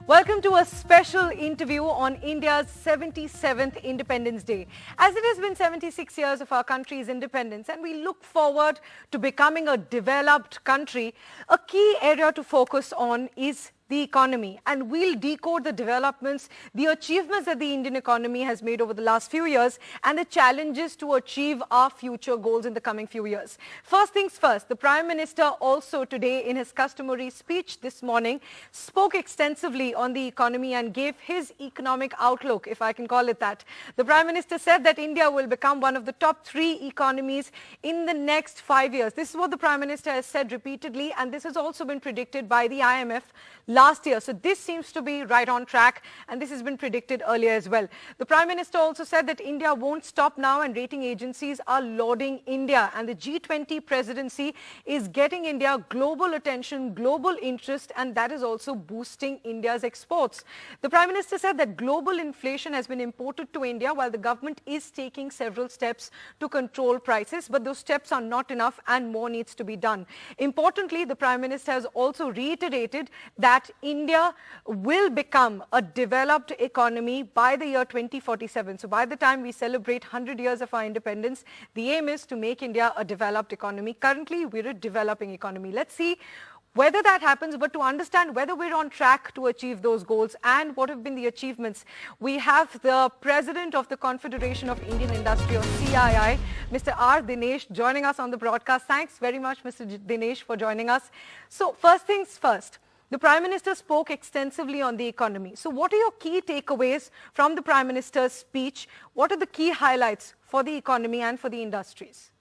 Welcome to a special interview on India's 77th Independence Day. As it has been 76 years of our country's independence and we look forward to becoming a developed country, a key area to focus on is the economy, and we'll decode the developments, the achievements that the Indian economy has made over the last few years and the challenges to achieve our future goals in the coming few years. First things first, the Prime Minister also today in his customary speech this morning spoke extensively on the economy and gave his economic outlook, if I can call it that. The Prime Minister said that India will become one of the top 3 economies in the next 5 years. This is what the Prime Minister has said repeatedly, and this has also been predicted by the IMF last year. So this seems to be right on track, and this has been predicted earlier as well. The Prime Minister also said that India won't stop now, and rating agencies are lauding India, and the G20 presidency is getting India global attention, global interest, and that is also boosting India's exports. The Prime Minister said that global inflation has been imported to India while the government is taking several steps to control prices, but those steps are not enough and more needs to be done. Importantly, the Prime Minister has also reiterated that India will become a developed economy by the year 2047. So by the time we celebrate 100 years of our independence, the aim is to make India a developed economy. Currently, we're a developing economy. Let's see whether that happens, but to understand whether we're on track to achieve those goals and what have been the achievements, we have the President of the Confederation of Indian Industry, or CII, Mr. R Dinesh, joining us on the broadcast. Thanks very much, Mr. Dinesh, for joining us. So first things first, the Prime Minister spoke extensively on the economy. So what are your key takeaways from the Prime Minister's speech? What are the key highlights for the economy and for the industries?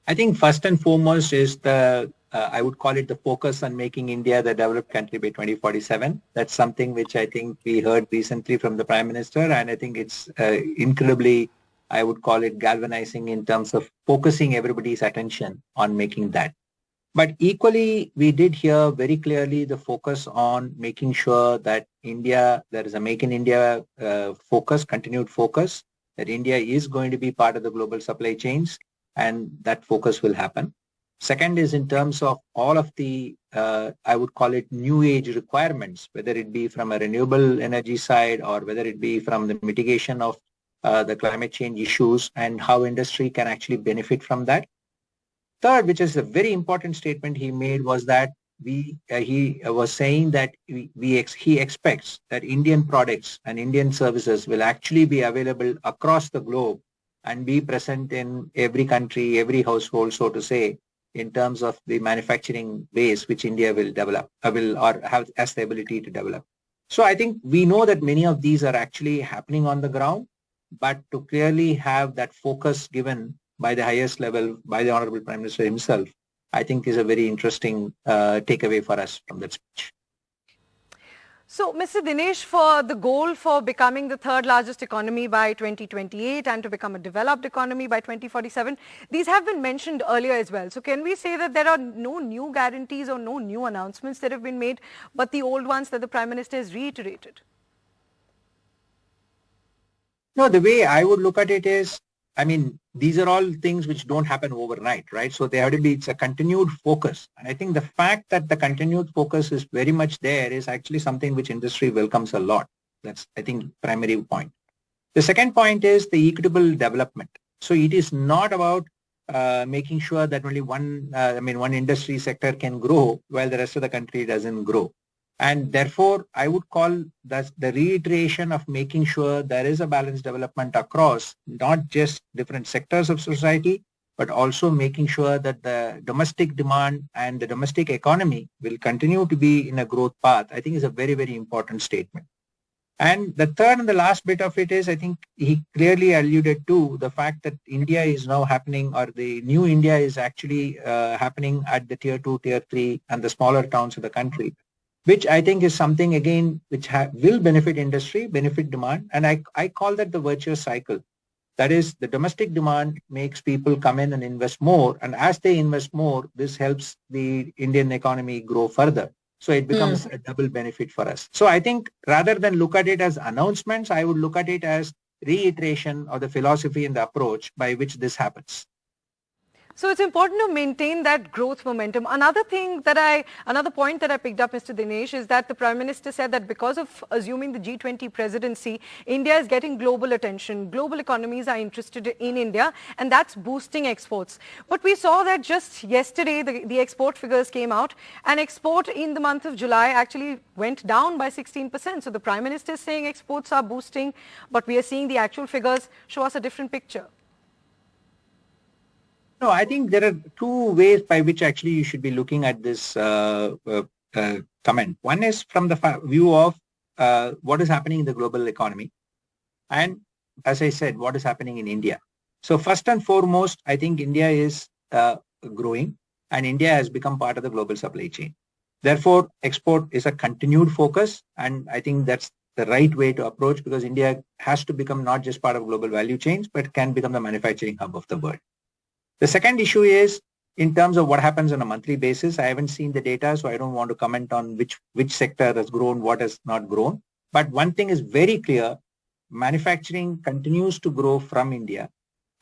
I think first and foremost is I would call it the focus on making India the developed country by 2047. That's something which I think we heard recently from the Prime Minister, and I think it's incredibly, I would call it galvanizing in terms of focusing everybody's attention on making that. But equally, we did hear very clearly the focus on making sure that there is a Make in India focus, continued focus, that India is going to be part of the global supply chains, and that focus will happen. Second is in terms of all of the, I would call it new age requirements, whether it be from a renewable energy side or whether it be from the mitigation of the climate change issues and how industry can actually benefit from that. Third, which is a very important statement he made, was that he was saying that he expects that Indian products and Indian services will actually be available across the globe and be present in every country, every household, so to say, in terms of the manufacturing base which India will develop, or has the ability to develop. So I think we know that many of these are actually happening on the ground, but to clearly have that focus given by the highest level, by the Honorable Prime Minister himself, I think is a very interesting takeaway for us from that speech. So, Mr. Dinesh, for the goal for becoming the 3rd largest economy by 2028 and to become a developed economy by 2047, these have been mentioned earlier as well. So can we say that there are no new guarantees or no new announcements that have been made, but the old ones that the Prime Minister has reiterated? No, the way I would look at it is, I mean, these are all things which don't happen overnight, right? So they have to be, it's a continued focus. And I think the fact that the continued focus is very much there is actually something which industry welcomes a lot. That's, I think, primary point. The second point is the equitable development. So it is not about making sure that only one industry sector can grow while the rest of the country doesn't grow. And therefore, I would call that the reiteration of making sure there is a balanced development across not just different sectors of society, but also making sure that the domestic demand and the domestic economy will continue to be in a growth path, I think is a very, very important statement. And the third and the last bit of it is, I think he clearly alluded to the fact that India is now happening, or the new India is actually happening at the tier 2, tier 3 and the smaller towns of the country, which I think is something, again, which will benefit industry, benefit demand. And I call that the virtuous cycle. That is, the domestic demand makes people come in and invest more. And as they invest more, this helps the Indian economy grow further. So it becomes a double benefit for us. So I think rather than look at it as announcements, I would look at it as reiteration of the philosophy and the approach by which this happens. So it's important to maintain that growth momentum. Another point that I picked up, Mr. Dinesh, is that the Prime Minister said that because of assuming the G20 presidency, India is getting global attention. Global economies are interested in India, and that's boosting exports. But we saw that just yesterday, the export figures came out, and export in the month of July actually went down by 16%. So the Prime Minister is saying exports are boosting, but we are seeing the actual figures show us a different picture. No, I think there are two ways by which actually you should be looking at this comment. One is from the view of what is happening in the global economy, and as I said, what is happening in India. So first and foremost, I think India is growing, and India has become part of the global supply chain. Therefore, export is a continued focus, and I think that's the right way to approach, because India has to become not just part of global value chains, but can become the manufacturing hub of the world. The second issue is in terms of what happens on a monthly basis. I haven't seen the data, so I don't want to comment on which sector has grown, what has not grown. But one thing is very clear, manufacturing continues to grow from India,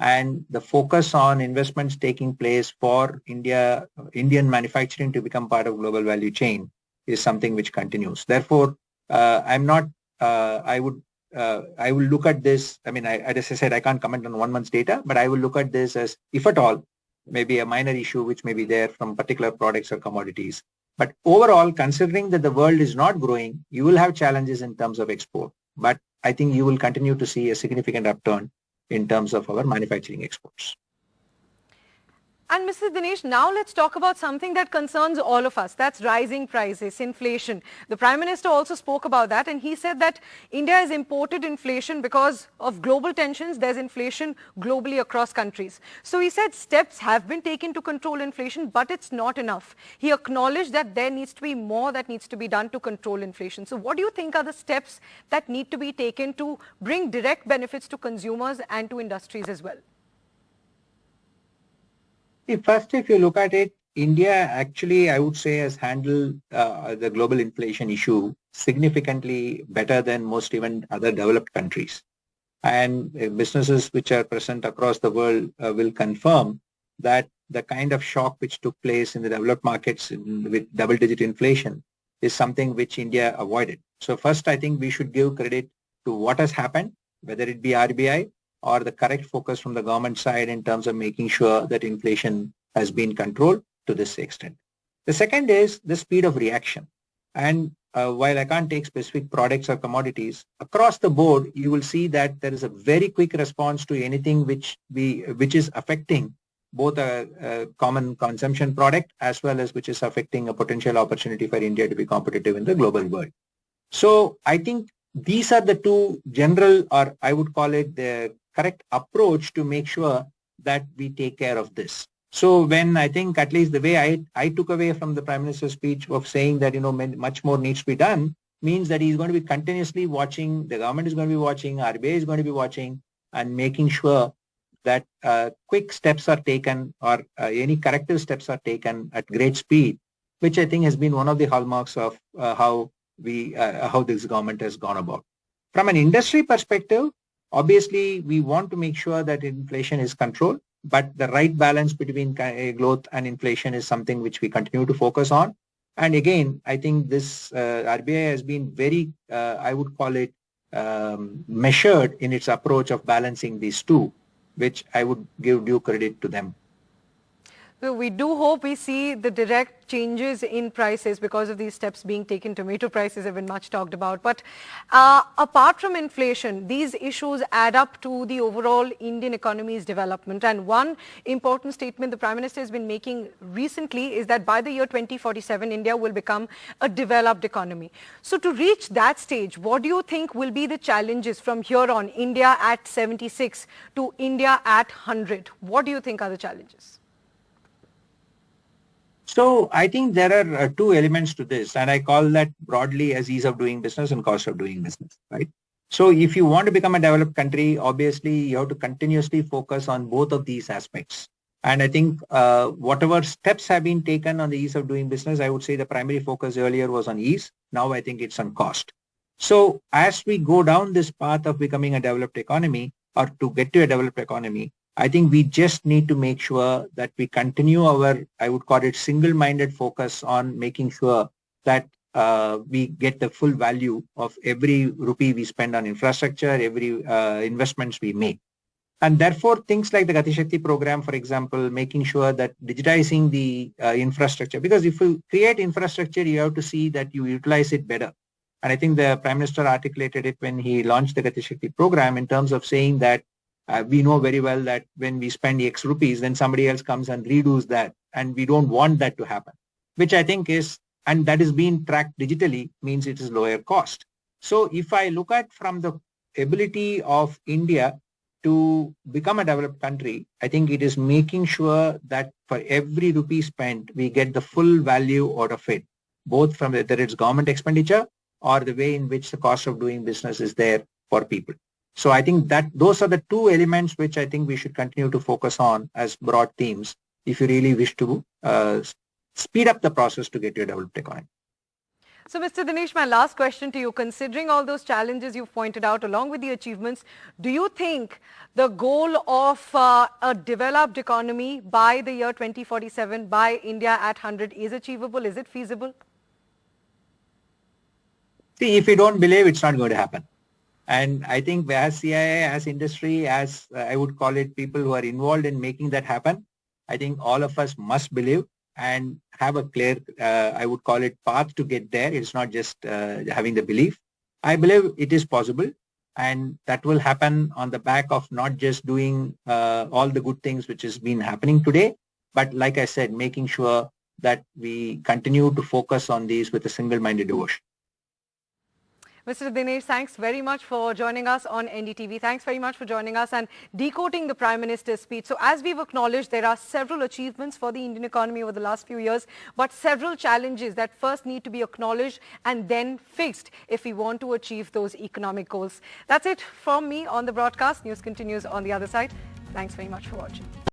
and the focus on investments taking place for Indian manufacturing to become part of global value chain is something which continues. Therefore, I will look at this. I mean, as I said, I can't comment on 1 month's data, but I will look at this as, if at all, maybe a minor issue which may be there from particular products or commodities. But overall, considering that the world is not growing, you will have challenges in terms of export. But I think you will continue to see a significant upturn in terms of our manufacturing exports. And Mr. Dinesh, now let's talk about something that concerns all of us. That's rising prices, inflation. The Prime Minister also spoke about that, and he said that India has imported inflation because of global tensions. There's inflation globally across countries. So he said steps have been taken to control inflation, but it's not enough. He acknowledged that there needs to be more that needs to be done to control inflation. So what do you think are the steps that need to be taken to bring direct benefits to consumers and to industries as well? First, if you look at it, India actually, I would say, has handled the global inflation issue significantly better than most even other developed countries. And businesses which are present across the world will confirm that the kind of shock which took place in the developed markets with double-digit inflation is something which India avoided. So first, I think we should give credit to what has happened, whether it be RBI or the correct focus from the government side in terms of making sure that inflation has been controlled to this extent. The second is the speed of reaction. And while I can't take specific products or commodities, across the board, you will see that there is a very quick response to anything which is affecting both a common consumption product as well as which is affecting a potential opportunity for India to be competitive in the global world. So I think these are the two general, or I would call it the correct approach to make sure that we take care of this. So when I think at least the way I took away from the Prime Minister's speech of saying that, much more needs to be done, means that he's going to be continuously watching, the government is going to be watching, RBI is going to be watching, and making sure that quick steps are taken or any corrective steps are taken at great speed, which I think has been one of the hallmarks of how this government has gone about. From an industry perspective, obviously, we want to make sure that inflation is controlled, but the right balance between growth and inflation is something which we continue to focus on. And again, I think this RBI has been very, I would call it, measured in its approach of balancing these two, which I would give due credit to them. So we do hope we see the direct changes in prices because of these steps being taken. Tomato prices have been much talked about. But apart from inflation, these issues add up to the overall Indian economy's development. And one important statement the Prime Minister has been making recently is that by the year 2047, India will become a developed economy. So to reach that stage, what do you think will be the challenges from here on, India at 76 to India at 100? What do you think are the challenges? So I think there are two elements to this, and I call that broadly as ease of doing business and cost of doing business, right? So if you want to become a developed country, obviously you have to continuously focus on both of these aspects. And I think whatever steps have been taken on the ease of doing business, I would say the primary focus earlier was on ease. Now I think it's on cost. So as we go down this path of becoming a developed economy or to get to a developed economy, I think we just need to make sure that we continue our, I would call it single-minded focus on making sure that we get the full value of every rupee we spend on infrastructure, every investments we make. And therefore, things like the Gati Shakti program, for example, making sure that digitizing the infrastructure, because if you create infrastructure, you have to see that you utilize it better. And I think the Prime Minister articulated it when he launched the Gati Shakti program in terms of saying that we know very well that when we spend X rupees, then somebody else comes and redoes that. And we don't want that to happen, which I think is, and that is being tracked digitally, means it is lower cost. So if I look at from the ability of India to become a developed country, I think it is making sure that for every rupee spent, we get the full value out of it, both from whether it's government expenditure or the way in which the cost of doing business is there for people. So I think that those are the two elements which I think we should continue to focus on as broad themes if you really wish to speed up the process to get to a developed economy. So, Mr. Dinesh, my last question to you, considering all those challenges you've pointed out along with the achievements, do you think the goal of a developed economy by the year 2047, by India at 100 is achievable? Is it feasible? See, if you don't believe, it's not going to happen. And I think as CIA, as industry, as I would call it, people who are involved in making that happen, I think all of us must believe and have a clear, I would call it, path to get there. It's not just having the belief. I believe it is possible, and that will happen on the back of not just doing all the good things which has been happening today, but like I said, making sure that we continue to focus on these with a single-minded devotion. Mr. Dinesh, thanks very much for joining us on NDTV. Thanks very much for joining us and decoding the Prime Minister's speech. So as we've acknowledged, there are several achievements for the Indian economy over the last few years, but several challenges that first need to be acknowledged and then fixed if we want to achieve those economic goals. That's it from me on the broadcast. News continues on the other side. Thanks very much for watching.